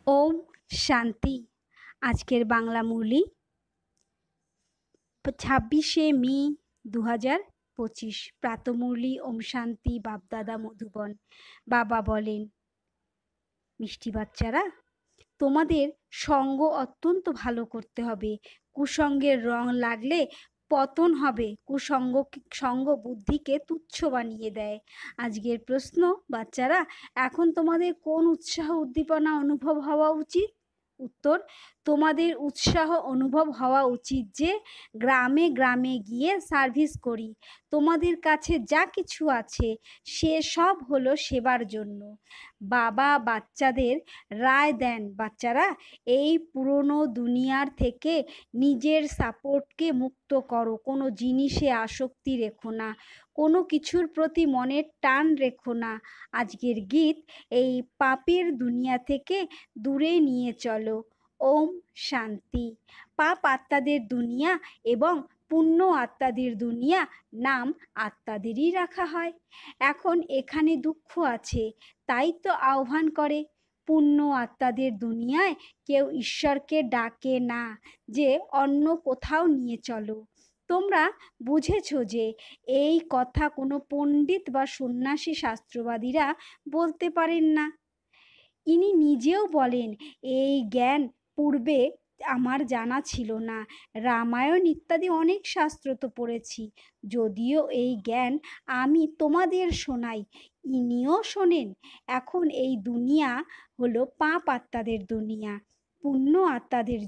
ওম শান্তি। আজকের বাংলা মুরলি 26শে মে 2025। প্রাতঃমুরলি ওম শান্তি। বাপদাদা মধুবন। বাবা বলেন, মিষ্টি বাচ্চারা, তোমাদের সঙ্গ অত্যন্ত ভালো করতে হবে। কুসঙ্গের রং লাগলে পতন হবে। সঙ্গ বুদ্ধিকে তুচ্ছ বানিয়ে দেয়। আজকের প্রশ্ন, বাচ্চারা, এখন তোমাদের কোন উৎসাহ উদ্দীপনা অনুভব হওয়া উচিত? উত্তর, তোমাদের উৎসাহ অনুভব হওয়া উচিত যে গ্রামে গ্রামে গিয়ে সার্ভিস করি। তোমাদের কাছে যা কিছু আছে সে সব হলো সেবার জন্য। বাবা বাচ্চাদের রায় দেন, বাচ্চারা, এই পুরনো দুনিয়ার থেকে নিজের সাপোর্টকে মুক্ত করো। কোনো জিনিসে আসক্তি রেখো না, কোনো কিছুর প্রতি মনের টান রেখো না। আজকের গীত এই পাপের দুনিয়া থেকে দূরে নিয়ে চলো। ওম শান্তি। পাপ আত্মাদের দুনিয়া এবং পুণ্য আত্মাদের দুনিয়া নাম আত্মাদেরই রাখা হয়। এখন এখানে দুঃখ আছে, তাই তো আহ্বান করে। পুণ্য আত্মাদের দুনিয়ায় কেউ ঈশ্বরকে ডাকে না যে অন্য কোথাও নিয়ে চলো। তোমরা বুঝেছ যে এই কথা কোনো পণ্ডিত বা সন্ন্যাসী শাস্ত্রবাদীরা বলতে পারেন না। ইনি নিজেও বলেন, এই জ্ঞান পূর্বে আমার জানা ছিল না। রামায়ণ ইত্যাদি অনেক শাস্ত্র তো পড়েছি, যদিও এই জ্ঞান আমি তোমাদের শোনাই, ইনিও শোনেন। এখন এই দুনিয়া হলো পাপ আত্মাদের দুনিয়া। পুণ্য আত্মাদের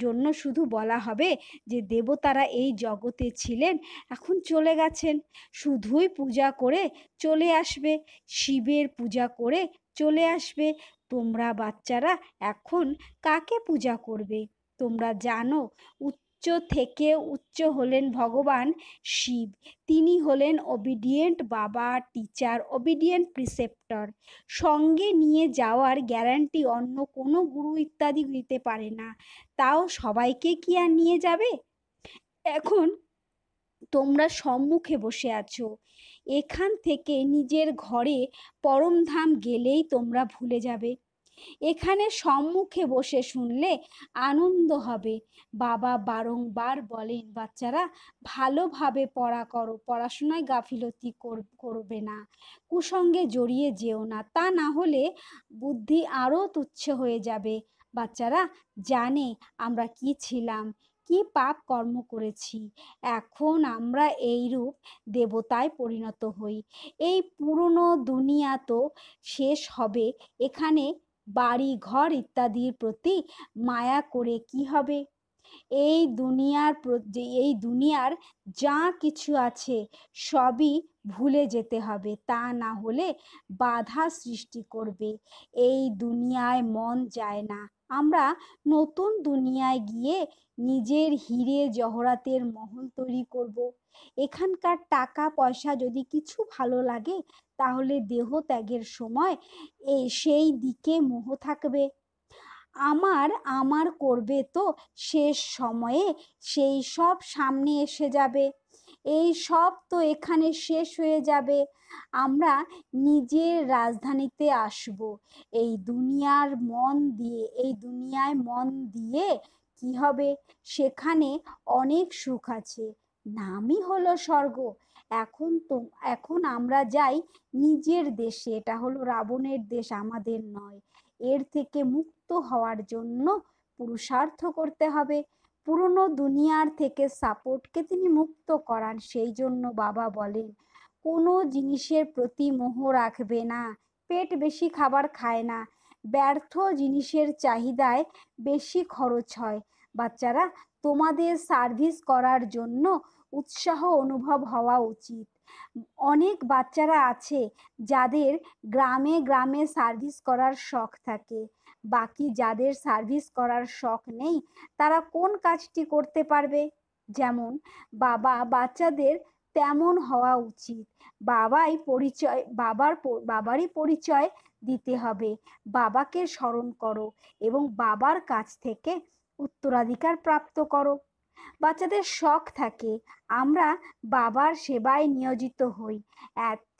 জন্য শুধু বলা হবে যে দেবতারা এই জগতে ছিলেন, এখন চলে গেছেন, শুধুই পূজা করে চলে আসবে, শিবের পূজা করে চলে আসবে। তোমরা বাচ্চারা এখন কাকে পূজা করবে? তোমরা জানো, উচ্চ থেকে উচ্চ হলেন ভগবান শিব। তিনি হলেন ওবিডিয়েন্ট বাবা, টিচার, ওবিডিয়েন্ট প্রিসেপ্টর। সঙ্গে নিয়ে যাওয়ার গ্যারান্টি অন্য কোনো গুরু ইত্যাদি দিতে পারে না। তাও সবাইকে কি আর নিয়ে যাবে? এখন তোমরা সম্মুখে বসে আছো, এখান থেকে নিজের ঘরে পরমধাম গেলেই তোমরা ভুলে যাবে। এখানে সম্মুখে বসে শুনলে আনন্দ হবে। বাবা বারংবার বলেন, বাচ্চারা, ভালোভাবে পড়া করো, পড়াশোনায় গাফিলতি করবে না, কুসঙ্গে জড়িয়ে যেও না, তা না হলে বুদ্ধি আরও তুচ্ছ হয়ে যাবে। বাচ্চারা জানে আমরা কি ছিলাম, কি পাপ কর্ম করেছি, এখন আমরা এইরূপ দেবতায় পরিণত হই। এই পুরনো দুনিয়া তো শেষ হবে, এখানে বাড়ি ঘর ইত্যাদির প্রতি মায়া করে কি হবে? এই দুনিয়ার যা কিছু আছে সবই ভুলে যেতে হবে, তা না হলে বাধা সৃষ্টি করবে। এই দুনিয়ায় মন যায় না। আমরা নতুন দুনিয়ায় গিয়ে নিজের হিরে জহরাতের মহল তৈরি করব। এখানকার টাকা পয়সা যদি কিছু ভালো লাগে, তাহলে দেহ ত্যাগের সময় সেই দিকে মোহ থাকবে। আমার আমার করবে তো শেষ সময়ে সেই সব সামনে এসে যাবে। এই সব তো এখানে শেষ হয়ে যাবে। আমরা নিজের রাজধানীতে আসব। এই দুনিয়ায় মন দিয়ে কি হবে? সেখানে অনেক সুখ আছে, নামই হলো স্বর্গ। এখন আমরা যাই নিজের দেশে, এটা হলো রাবণের দেশ, আমাদের নয়। এর থেকে মুক্ত হওয়ার জন্য পুরুষার্থ করতে হবে। পুরনো দুনিয়ার থেকে সাপোর্টকে তিনি মুক্ত করান। সেই জন্য বাবা বলেন, কোনো জিনিসের প্রতি মোহ রাখবে না। পেট বেশি খাবার খায় না, ব্যর্থ জিনিসের চাহিদায় বেশি খরচ হয়। বাচ্চারা, তোমাদের সার্ভিস করার জন্য উৎসাহ অনুভব হওয়া উচিত। অনেক বাচ্চারা আছে যাদের গ্রামে গ্রামে সার্ভিস করার শখ থাকে, বাকি যাদের সার্ভিস করার শখ নেই তারা কোন কাজটি করতে পারবে? যেমন বাচ্চাদের তেমন হওয়া উচিত। বাবারই পরিচয় দিতে হবে। বাবাকে স্মরণ করো এবং বাবার কাছ থেকে উত্তরাধিকার প্রাপ্ত করো। বাচ্চাদের শখ থাকে আমরা বাবার সেবায় নিয়োজিত হই,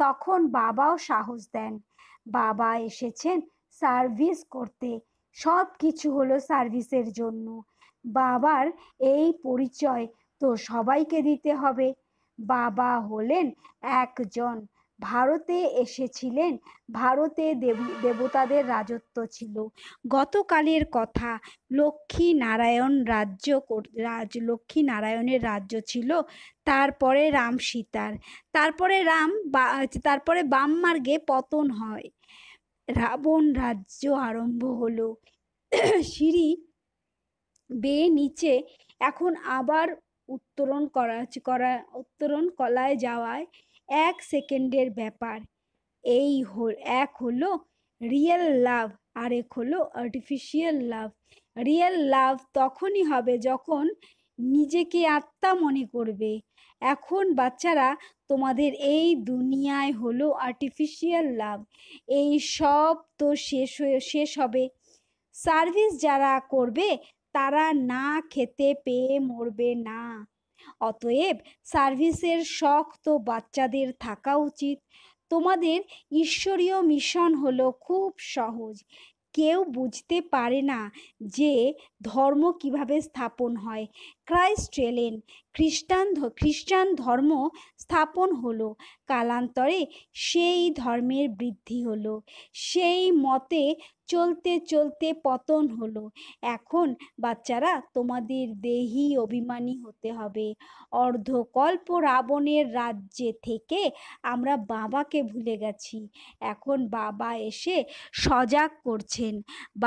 তখন বাবাও সাহস দেন। বাবা এসেছেন সার্ভিস করতে। সব কিছু হলো সার্ভিসের জন্য। বাবার এই পরিচয় তো সবাইকে দিতে হবে। বাবা হলেন একজন, ভারতে এসেছিলেন, ভারতে দেবতাদের রাজত্ব ছিল। গতকালের কথা, লক্ষ্মী নারায়ণ লক্ষ্মী নারায়ণের রাজ্য ছিল, তারপরে রাম সীতার, তারপরে বাম মার্গে পতন হয়, রাবণ রাজ্য আরম্ভ হলো। সিঁড়ি বেয়ে নিচে এখন আবার উত্তরণ কলায় যাওয়ায় 1 সেকেন্ডের ব্যাপার। এক হলো রিয়েল লাভ, আরেক হলো আর্টিফিশিয়াল লাভ। রিয়েল লাভ তখনই হবে যখন নিজেকে আত্মা মনে করবে। এখন বাচ্চারা, তোমাদের এই দুনিয়ায় হলো আর্টিফিশিয়াল লাভ। এই সব তো শেষ হবে। সার্ভিস যারা করবে তারা না খেতে পেয়ে মরবে না। অতএব সার্ভিসের শখ তো বাচ্চাদের থাকা উচিত। তোমাদের ঈশ্বরীয় মিশন হলো খুব সহজ। কেউ বুঝতে পারে না যে ধর্ম কিভাবে স্থাপন হয়। ক্রাইস্ট এলেন, খ্রিস্টান ধর্ম স্থাপন হলো, কালান্তরে সেই ধর্মের বৃদ্ধি হলো, সেই মতে চলতে চলতে পতন হলো। এখন বাচ্চারা, তোমাদের দেহি অভিমানী হতে হবে। অর্ধকল্প রাবণের রাজ্যে থেকে আমরা বাবাকে ভুলে গেছি। এখন বাবা এসে সজাগ করছেন।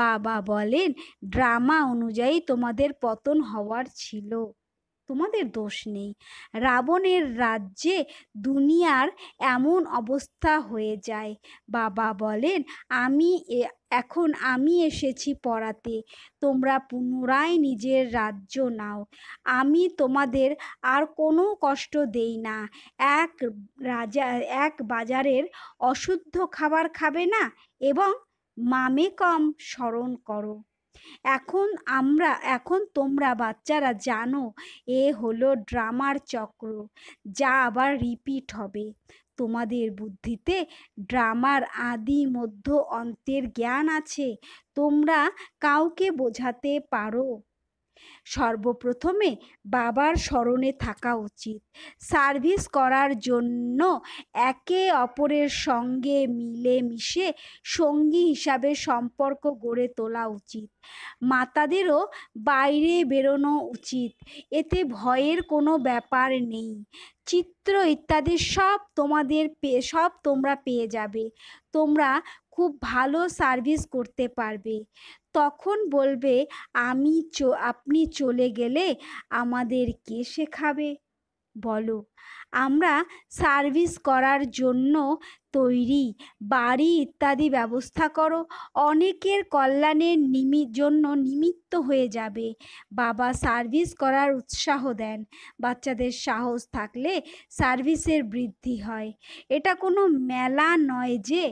বাবা বলেন, ড্রামা অনুযায়ী তোমাদের পতন হওয়ার ছিল, তোমাদের দোষ নেই। রাবণের রাজ্যে দুনিয়ার এমন অবস্থা হয়ে যায়। বাবা বলেন, এখন আমি এসেছি পড়াতে, তোমরা পুনরায় নিজের রাজ্য নাও। আমি তোমাদের আর কোনো কষ্ট দেই না। এক বাজারের অশুদ্ধ খাবার খাবে না এবং মামে কম স্মরণ করো। এখন তোমরা বাচ্চারা জানো এ হলো ড্রামার চক্র, যা আবার রিপিট হবে। তোমাদের বুদ্ধিতে ড্রামার আদি মধ্য অন্তের জ্ঞান আছে, তোমরা কাউকে বোঝাতে পারো। সর্বপ্রথমে বাবার স্মরণে থাকা উচিত। সার্ভিস করার জন্য একে অপরের সঙ্গে মিলে মিশে সঙ্গী হিসাবে সম্পর্ক গড়ে তোলা উচিত। মাতাদেরও বাইরে বেরোনো উচিত, এতে ভয়ের কোনো ব্যাপার নেই। চিত্র ইত্যাদি সব তোমরা পেয়ে যাবে। তোমরা খুব ভালো সার্ভিস করতে পারবে। তখন বলবে, আপনি চলে গেলে আমাদের কে শেখাবে? বলো, আমরা সার্ভিস করার জন্য তৈরি। বাড়ি ইত্যাদি ব্যবস্থা করো, অনেকের কল্যাণের জন্য নিমিত্ত হয়ে যাবে। বাবা সার্ভিস করার উৎসাহ দেন। বাচ্চাদের সাহস থাকলে সার্ভিসের বৃদ্ধি হয়। এটা কোনো মেলা নয় যে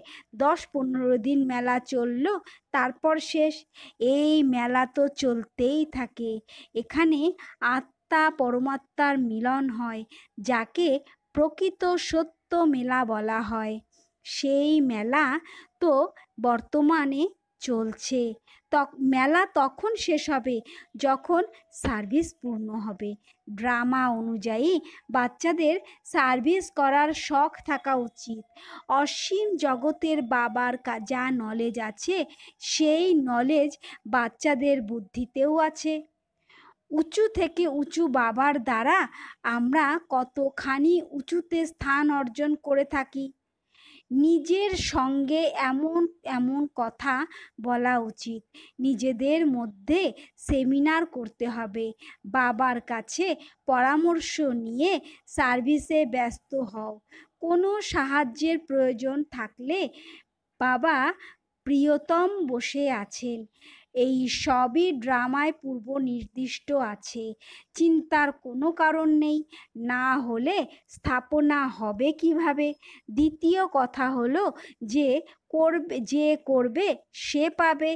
10-15 দিন মেলা চললো তারপর শেষ। এই মেলা তো চলতেই থাকে। এখানে আত্মা পরমাত্মার মিলন হয়, যাকে প্রকৃত সত্য মেলা বলা হয়। সেই মেলা তো বর্তমানে চলছে। মেলা তখন শেষ হবে যখন সার্ভিস পূর্ণ হবে। ড্রামা অনুযায়ী বাচ্চাদের সার্ভিস করার শখ থাকা উচিত। অসীম জগতের বাবার যা নলেজ আছে, সেই নলেজ বাচ্চাদের বুদ্ধিতেও আছে। উঁচু থেকে উঁচু বাবার দ্বারা আমরা কতখানি উঁচুতে স্থান অর্জন করে থাকি। নিজের সঙ্গে এমন এমন কথা বলা উচিত। নিজেদের মধ্যে সেমিনার করতে হবে। বাবার কাছে পরামর্শ নিয়ে সার্ভিসে ব্যস্ত হও। কোনো সাহায্যের প্রয়োজন থাকলে বাবা প্রিয়তম বসে আছেন। এই সবই ড্রামায় পূর্ব নির্দিষ্ট আছে। চিন্তার কোনো কারণ নেই। না হলে স্থাপনা হবে কিভাবে? দ্বিতীয় কথা হলো, যে করবে সে পাবে।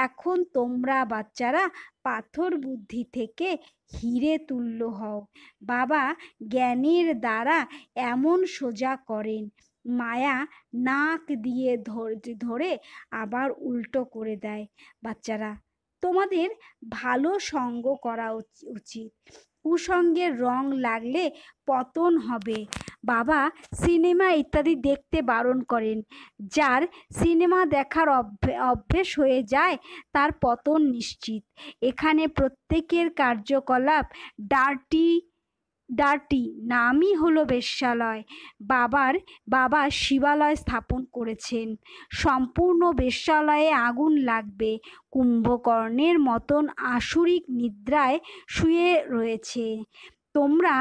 এখন তোমরা বাচ্চারা পাথর বুদ্ধি থেকে হিরে তুল্য হও। বাবা জ্ঞানের দ্বারা এমন সোজা করেন। মায়া নাক দিয়ে ধরে আবার উল্টো করে দেয়। বাচ্চারা, তোমাদের ভালো সঙ্গ করা উচিত। কুসঙ্গের রং লাগলে পতন হবে। বাবা সিনেমা ইত্যাদি দেখতে বারণ করেন। যার সিনেমা দেখার অভ্যেস হয়ে যায় তার পতন নিশ্চিত। এখানে প্রত্যেকের কার্যকলাপ ডার্টি ডার্টি, নামই হলো বেশ্যালয়। বাবা শিবালয় স্থাপন করেছেন। সম্পূর্ণ বেশ্যালয়ে আগুন লাগবে। কুম্ভকর্ণের মতন আসুরিক নিদ্রায় শুয়ে রয়েছে। তোমরা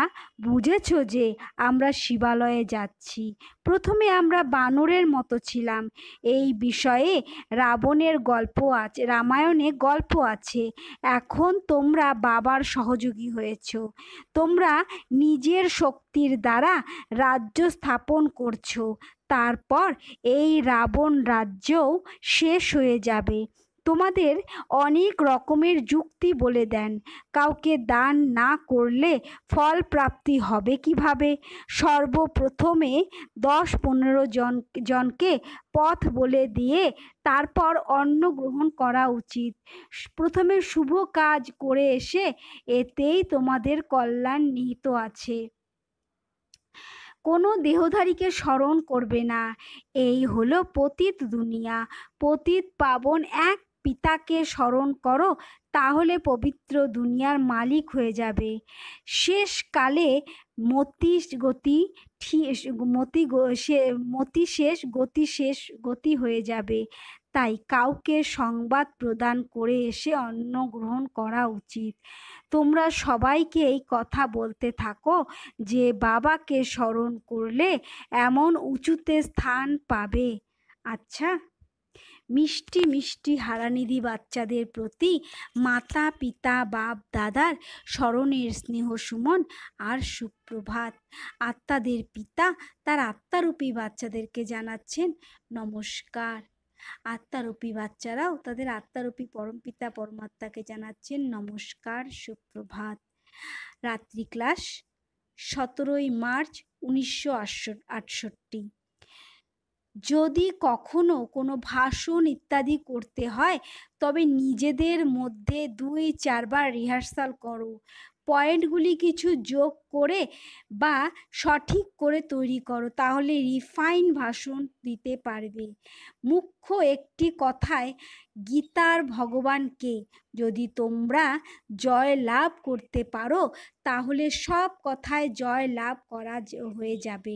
বুঝেছ যে আমরা শিবালয়ে যাচ্ছি। প্রথমে আমরা বানরের মতো ছিলাম। এই বিষয়ে রামায়ণে গল্প আছে। এখন তোমরা বাবার সহযোগী হয়েছ। তোমরা নিজের শক্তির দ্বারা রাজ্য স্থাপন করছো। তারপর এই রাবণ রাজ্যও শেষ হয়ে যাবে। তোমাদের অনেক রকমের যুক্তি বলে দেন। কাউকে দান না করলে ফল প্রাপ্তি হবে কিভাবে? সর্বপ্রথমে 10-15 জনকে পথ বলে দিয়ে তারপর অন্ন গ্রহণ করা উচিত। প্রথমে শুভ কাজ করে এসে এতেই তোমাদের কল্যাণ নিহিত আছে। কোনো দেহধারীকে স্মরণ করবে না। এই হলো পতিত দুনিয়া। পতিত পাবন এক পিতাকে স্মরণ করো, তাহলে পবিত্র দুনিয়ার মালিক হয়ে যাবে। শেষকালে গতি শেষ গতি হয়ে যাবে। তাই কাউকে সংবাদ প্রদান করে এসে অন্ন গ্রহণ করা উচিত। তোমরা সবাইকে এই কথা বলতে থাকো যে বাবাকে স্মরণ করলে এমন উঁচুতে স্থান পাবে। আচ্ছা, মিষ্টি মিষ্টি হারানিধি বাচ্চাদের প্রতি মাতা পিতা বাপ দাদার স্মরণের স্নেহ সুমন আর সুপ্রভাত। আত্মাদের পিতা তার আত্মারূপী বাচ্চাদেরকে জানাচ্ছেন নমস্কার। আত্মারূপী বাচ্চারাও তাদের আত্মারূপী পরমপিতা পরমাত্মাকে জানাচ্ছেন নমস্কার, সুপ্রভাত। রাত্রি ক্লাস 17 মার্চ 1968। যদি কখনো কোনো ভাষণ ইত্যাদি করতে হয় তবে নিজেদের মধ্যে 2-4 বার রিহার্সাল করো। পয়েন্টগুলি কিছু যোগ করে বা সঠিক করে তৈরি করো, তাহলে রিফাইন ভাষণ দিতে পারবে। মুখ্য একটি কথায় গীতার ভগবানকে যদি তোমরা জয় লাভ করতে পারো তাহলে সব কথায় জয় লাভ করা হয়ে যাবে।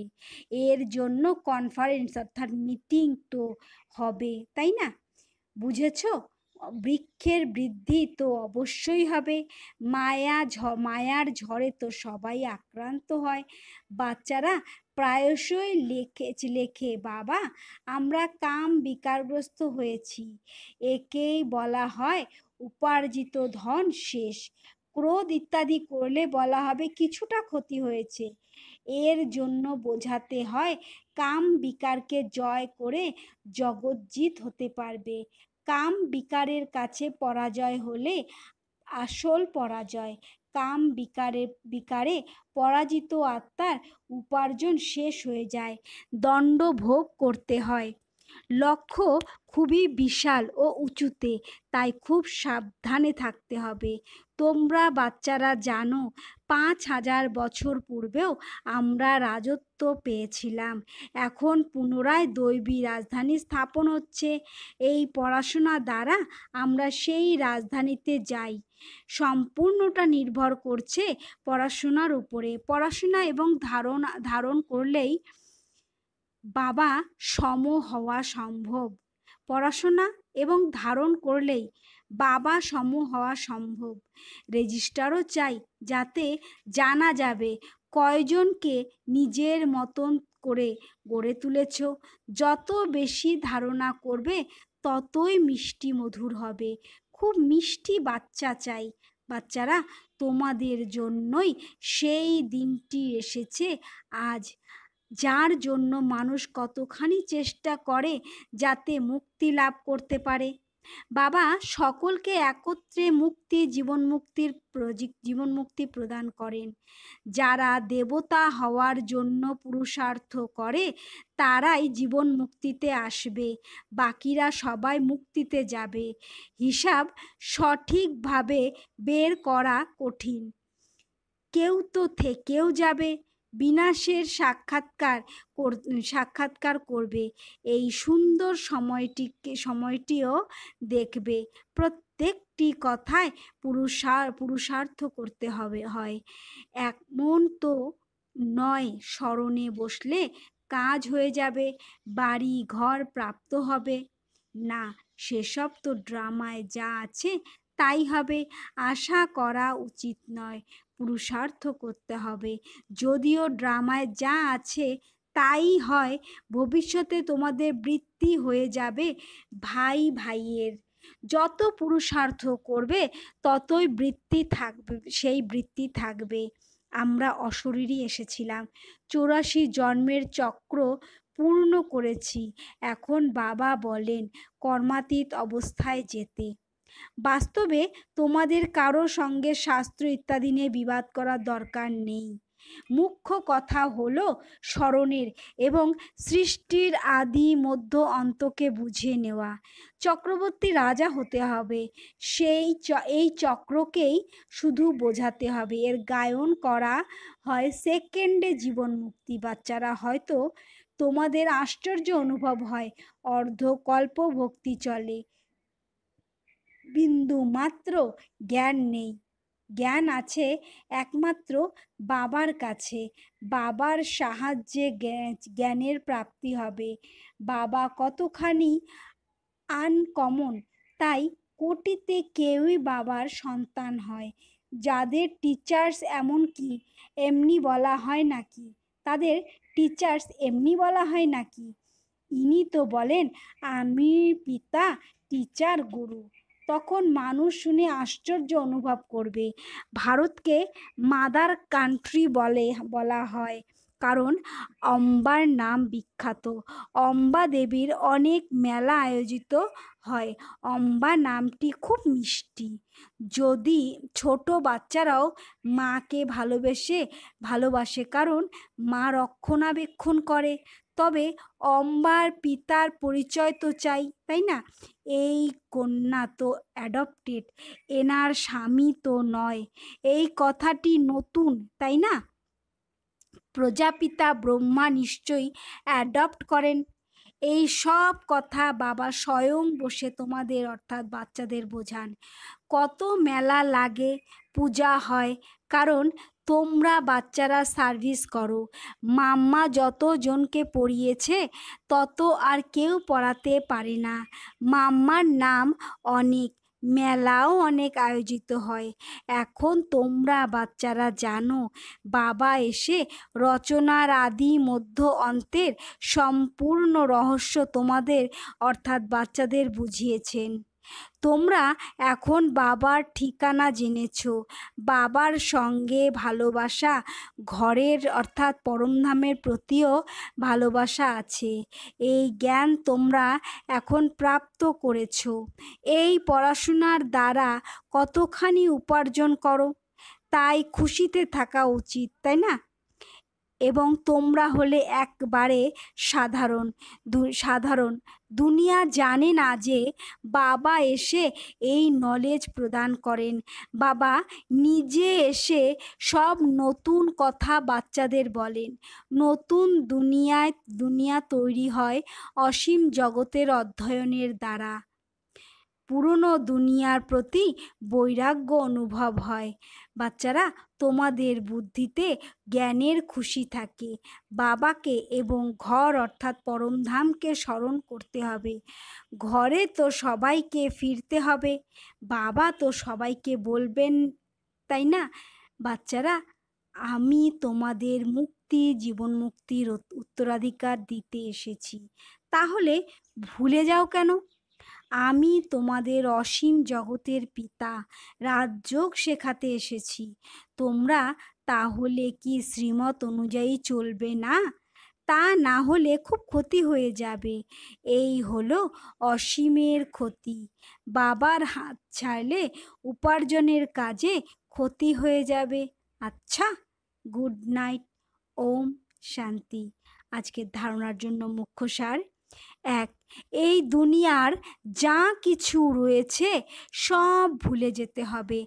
এর জন্য কনফারেন্স অর্থাৎ মিটিং তো হবে, তাই না? বুঝেছ? বৃক্ষের বৃদ্ধি তো অবশ্যই হবে। মায়ার ঝড়ে তো সবাই আক্রান্ত হয়। বাচ্চারা প্রায়শই লেখে বাবা আমরা কাম বিকারগ্রস্ত হয়েছি। একেই বলা হয় উপার্জিত ধন শেষ। ক্রোধ ইত্যাদি করলে বলা হবে কিছুটা ক্ষতি হয়েছে। এর জন্য বোঝাতে হয় কাম বিকারকে জয় করে জগজ্জিত হতে পারবে। কাম বিকারের কাছে পরাজয় হলে আসল পরাজয়। কাম বিকারে পরাজিত আত্মার উপার্জন শেষ হয়ে যায়, দণ্ড ভোগ করতে হয়। লক্ষ্য খুবই বিশাল ও উঁচুতে, তাই খুব সাবধানে থাকতে হবে। তোমরা বাচ্চারা জানো 5000 বছর পূর্বেও আমরা রাজত্ব পেয়েছিলাম। এখন পুনরায় দৈবী রাজধানী স্থাপন হচ্ছে। এই পড়াশোনা দ্বারা আমরা সেই রাজধানীতে যাই। সম্পূর্ণটা নির্ভর করছে পড়াশোনার উপরে। পড়াশোনা এবং ধারণ করলেই বাবা সম হওয়া সম্ভব। পড়াশোনা এবং ধারণ করলেই বাবা সম হওয়া সম্ভব। রেজিস্টারও চাই, যাতে জানা যাবে কয়জনকে নিজের মতন করে গড়ে তুলেছ। যত বেশি ধারণা করবে ততই মিষ্টি মধুর হবে। খুব মিষ্টি বাচ্চা চাই। বাচ্চারা, তোমাদের জন্যই সেই দিনটি এসেছে আজ, যার জন্য মানুষ কতখানি চেষ্টা করে যাতে মুক্তি লাভ করতে পারে। বাবা সকলকে একত্রে জীবন মুক্তি প্রদান করেন। যারা দেবতা হওয়ার জন্য পুরুষার্থ করে তারাই জীবন মুক্তিতে আসবে, বাকিরা সবাই মুক্তিতে যাবে। হিসাব সঠিকভাবে বের করা কঠিন। কেউ তো থেকেও যাবে, বিনাশের সাক্ষাৎকার করবে। এই সুন্দর সময়টিও দেখবে। প্রত্যেকটি কথায় পুরুষার্থ করতে হয়। এমন তো নয় স্মরণে বসলে কাজ হয়ে যাবে, বাড়ি ঘর প্রাপ্ত হবে। না, সেসব তো ড্রামায় যা আছে তাই হবে। আশা করা উচিত নয়, পুরুষার্থ করতে হবে। যদিও ড্রামায় যা আছে তাই হয়, ভবিষ্যতে তোমাদের বৃত্তি হয়ে যাবে ভাই ভাইয়ের। যত পুরুষার্থ করবে ততই সেই বৃত্তি থাকবে। আমরা অশরীরী এসেছিলাম, 84 জন্মের চক্র পূর্ণ করেছি। এখন বাবা বলেন কর্মাতীত অবস্থায় যেতে। বাস্তবে তোমাদের কারো সঙ্গে শাস্ত্র ইত্যাদি নিয়ে বিবাদ করার দরকার নেই। মুখ্য কথা হলো স্মরণের এবং সৃষ্টির আদি মধ্য অন্তকে বুঝে নেওয়া। চক্রবর্তী রাজা হতে হবে, এই চক্রকেই শুধু বোঝাতে হবে। এর গায়ন করা হয় সেকেন্ডে জীবন মুক্তি। বাচ্চারা হয়তো তোমাদের আশ্চর্য অনুভব হয়, অর্ধকল্প ভক্তি চলে, বিন্দু মাত্র জ্ঞান নেই। জ্ঞান আছে একমাত্র বাবার কাছে। বাবার সাহায্যে জ্ঞানের প্রাপ্তি হবে। বাবা কতখানি আনকমন, তাই কোটিতে কেউই বাবার সন্তান হয়। যাদের টিচার্স এমনি বলা হয় নাকি? তাদের টিচার্স এমনি বলা হয় নাকি? ইনি তো বলেন আমি পিতা, টিচার, গুরু। তখন মানুষ শুনে আশ্চর্য অনুভব করবে। ভারতকে মাদার কান্ট্রি বলা হয়, কারণ অম্বার নাম বিখ্যাত। অম্বা দেবীর অনেক মেলা আয়োজিত হয়। অম্বা নামটি খুব মিষ্টি। যদি ছোট বাচ্চারাও মাকে ভালোবাসে, কারণ মা রক্ষণাবেক্ষণ করে। তবে অম্বার পিতার পরিচয় তো চাই, তাই না? এই কন্যা তো অ্যাডপ্টেড, এনার স্বামী তো নয়। এই কথাটি নতুন, তাই না? প্রজাপিতা ব্রহ্মা নিশ্চয়ই অ্যাডপ্ট করেন। এই সব কথা বাবা স্বয়ং বসে তোমাদের অর্থাৎ বাচ্চাদের বোঝান। কত মেলা লাগে, পূজা হয়, কারণ তোমরা বাচ্চারা সার্ভিস করো। মাম্মা যত জনকে পড়িয়েছে তত আর কেউ পড়াতে পারে না। মাম্মার নাম অনেক, মেলাও অনেক আয়োজিত হয়। এখন তোমরা বাচ্চারা জানো বাবা এসে রচনার আদি মধ্য অন্তের সম্পূর্ণ রহস্য তোমাদের অর্থাৎ বাচ্চাদের বুঝিয়েছেন। তোমরা এখন বাবার ঠিকানা জেনেছ। বাবার সঙ্গে ভালোবাসা, ঘরের অর্থাৎ পরমধামের প্রতিও ভালোবাসা আছে। এই জ্ঞান তোমরা এখন প্রাপ্ত করেছ। এই পড়াশোনার দ্বারা কতখানি উপার্জন করো, তাই খুশিতে থাকা উচিত, তাই না? এবং তোমরা হলে একবারে সাধারণ। দুনিয়া জানে না যে বাবা এসে এই নলেজ প্রদান করেন। বাবা নিজে এসে সব নতুন কথা বাচ্চাদের বলেন। নতুন দুনিয়া তৈরি হয় অসীম জগতের অধ্যয়নের দ্বারা। পুরনো দুনিয়ার প্রতি বৈরাগ্য অনুভব হয়। বাচ্চারা, তোমাদের বুদ্ধিতে জ্ঞানের খুশি থাকে। বাবাকে এবং ঘর অর্থাৎ পরমধামকে স্মরণ করতে হবে। ঘরে তো সবাইকে ফিরতে হবে, বাবা তো সবাইকে বলবেন, তাই না? বাচ্চারা, আমি তোমাদের জীবন মুক্তির উত্তরাধিকার দিতে এসেছি, তাহলে ভুলে যাও কেন? আমি তোমাদের অসীম জগতের পিতা, রাজযোগ শেখাতে এসেছি। তোমরা তাহলে কি শ্রীমত অনুযায়ী চলবে না? তা না হলে খুব ক্ষতি হয়ে যাবে। এই হলো অসীমের ক্ষতি। বাবার হাত ছাড়লে উপার্জনের কাজে ক্ষতি হয়ে যাবে। আচ্ছা, গুড নাইট। ওম শান্তি। আজকের ধারণার জন্য মুখ্য সার: ১. এই দুনিয়ার যা কিছু রয়েছে সব ভুলে যেতে হবে।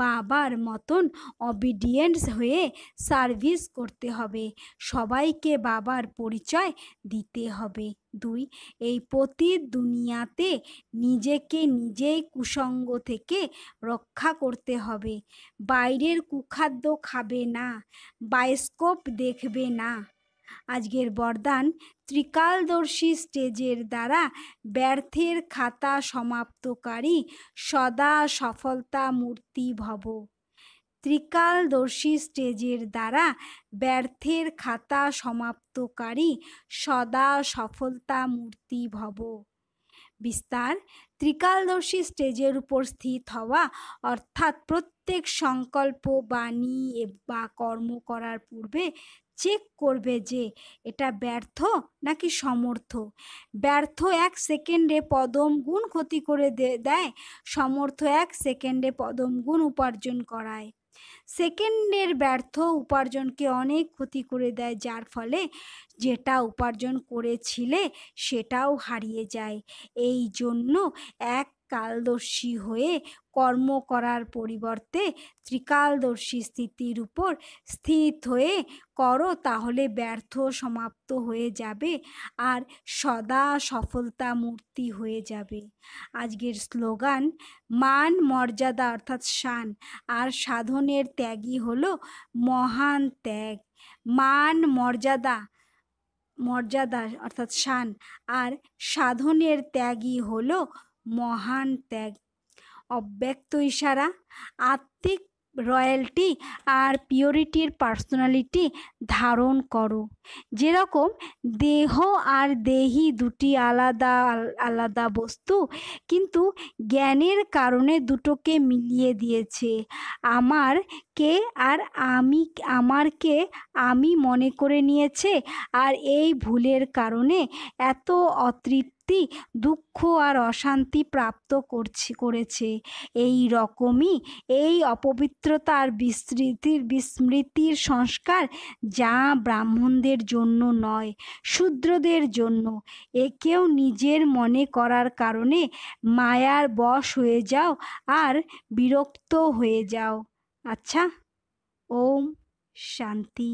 বাবার মতন অবিডিয়েন্স হয়ে সার্ভিস করতে হবে। সবাইকে বাবার পরিচয় দিতে হবে। ২. এই পতিত দুনিয়াতে নিজেকে নিজেই কুসঙ্গ থেকে রক্ষা করতে হবে। বাইরের কুখাদ্য খাবে না, বায়োস্কোপ দেখবে না। আজকের বরদান: ত্রিকালদর্শী স্টেজের দ্বারা ব্যর্থের খাতা সমাপ্তকারী সদা সফলতা মূর্তি ভব। ত্রিকালদর্শী স্টেজের দ্বারা ব্যর্থের খাতা সমাপ্তকারী সদা সফলতা মূর্তি ভব। বিস্তার: ত্রিকালদর্শী স্টেজের উপর স্থিত হওয়া অর্থাৎ প্রত্যেক সংকল্প, বাণী বা কর্ম করার পূর্বে চেক করবে যে এটা ব্যর্থ নাকি সমর্থ। ব্যর্থ 1 সেকেন্ডে পদম গুণ ক্ষতি করে দেয়, সমর্থ 1 সেকেন্ডে পদম গুণ উপার্জন করায়। সেকেন্ডের ব্যর্থ উপার্জনকে অনেক ক্ষতি করে দেয়, যার ফলে যেটা উপার্জন করেছিলে সেটাও হারিয়ে যায়। এই জন্য এক কালদর্শী হয়ে কর্ম করার পরিবর্তে ত্রিকালদর্শী স্থিতির উপর স্থিত হয়ে করো, তাহলে ব্যর্থ সমাপ্ত হয়ে যাবে আর সদা সফলতা মূর্তি হয়ে যাবে। আজকের স্লোগান: মান মর্যাদা অর্থাৎ শান আর সাধনের ত্যাগই হলো মহান ত্যাগ। মান মর্যাদা অর্থাৎ শান আর সাধনের ত্যাগই হলো মহান ত্যাগ। অব্যক্ত ইশারা: আত্মিক রয়্যালটি আর পিওরিটির পার্সোনালিটি ধারণ করো। যেরকম দেহ আর দেহি দুটি আলাদা আলাদা বস্তু, কিন্তু জ্ঞানের কারণে দুটোকে মিলিয়ে দিয়েছে। আমার কে আর আমারকে আমি মনে করে নিয়েছে, আর এই ভুলের কারণে এত অতৃপ্তি, দুঃখ আর অশান্তি প্রাপ্ত করেছে। এই রকমই এই অপবিত্রতার বিস্মৃতির সংস্কার, যা ব্রাহ্মণদের জন্য নয়, শূদ্রদের জন্য। একেও নিজের মনে করার কারণে মায়ার বশ হয়ে যাও আর বিরক্ত হয়ে যাও। আচ্ছা, ওম শান্তি।